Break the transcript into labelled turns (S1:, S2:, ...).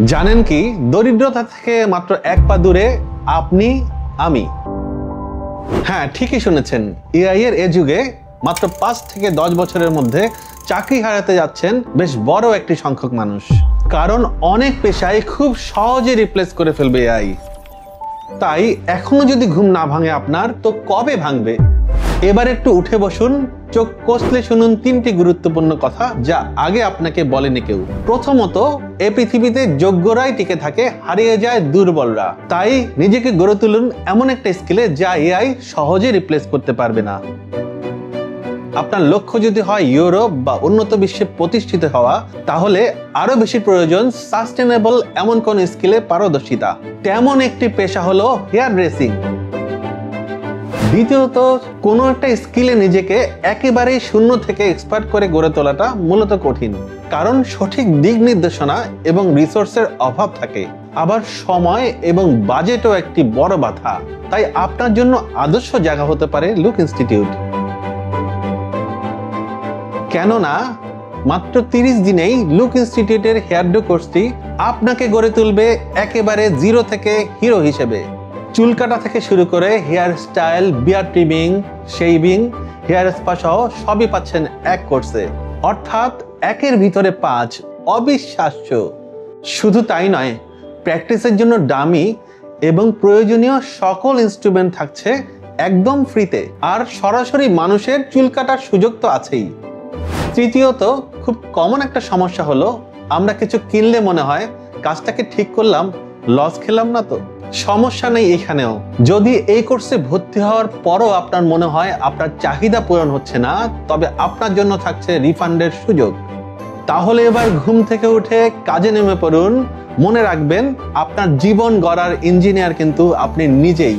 S1: জানেন কি, দরিদ্রতা থেকে মাত্র এক পা দূরে আপনি, আমি। হ্যাঁ, ঠিকই শুনেছেন। এআই এর এ যুগে মাত্র 5 থেকে 10 বছরের মধ্যে চাকরি হারাতে যাচ্ছেন বেশ বড় একটি সংখ্যক মানুষ। কারণ অনেক পেশায় খুব সহজে রিপ্লেস করে ফেলবে এআই। তাই এখনো যদি ঘুম না ভাঙে আপনার, তো কবে ভাঙবে? এবার একটু উঠে বসুন, চোখ কষলে শুনুন 3টি গুরুত্বপূর্ণ কথা যা আগে আপনাকে বলেনি কেউ। প্রথমত, এই পৃথিবীতে যোগ্যরাই টিকে থাকে, হারিয়ে যায় দুর্বলরা। তাই নিজেকে গড়ে তুলুন এমন একটা স্কিলে যা এআই সহজে রিপ্লেস করতে পারবে না। আপনার লক্ষ্য যদি হয় ইউরোপ বা উন্নত বিশ্বে প্রতিষ্ঠিত হওয়া, তাহলে আরো বেশি প্রয়োজন সাস্টেনেবল এমন কোন স্কিলে পারদর্শিতা। তেমন একটি পেশা হলো হেয়ার ড্রেসিং। দ্বিতীয়ত, কোনো একটা স্কিলে নিজেকে একেবারেই শূন্য থেকে এক্সপার্ট করে গড়ে তোলাটা মূলত কঠিন। কারণ সঠিক দিক নির্দেশনা এবং রিসোর্সের অভাব থাকে। আবার সময় এবং বাজেটও একটি বড় বাধা। তাই আপনার জন্য আদর্শ জায়গা হতে পারে লুক ইনস্টিটিউট। কেননা মাত্র 30 দিনেই লুক ইনস্টিটিউটের হেয়ারডো কোর্সটি আপনাকে গড়ে তুলবে একেবারে জিরো থেকে হিরো হিসেবে। চুল কাটা থেকে শুরু করে হেয়ার স্টাইল, বিয়ার ট্রিমিং, শেভিং, হেয়ার স্পা সহ সবই পাচ্ছেন এক কোর্সে। অর্থাৎ একের ভিতরে 5। অবিশ্বাস্য। শুধু তাই নয়, প্র্যাকটিসের জন্য ডামি এবং প্রয়োজনীয় সকল ইনস্ট্রুমেন্ট থাকছে একদম ফ্রিতে। আর সরাসরি মানুষের চুল কাটার সুযোগ তো আছেই। তৃতীয়ত, খুব কমন একটা সমস্যা হলো আমরা কিছু কিনলে মনে হয় কাজটাকে ঠিক করলাম, লস খেলাম না তো। সমস্যা নেই এখানেও। যদি এই কোর্সে ভর্তি হওয়ার পরও আপনার মনে হয় আপনার চাহিদা পূরণ হচ্ছে না, তবে আপনার জন্য থাকছে রিফান্ডের সুযোগ। তাহলে এবার ঘুম থেকে উঠে কাজে নেমে পড়ুন। মনে রাখবেন, আপনার জীবন গড়ার ইঞ্জিনিয়ার কিন্তু আপনি নিজেই।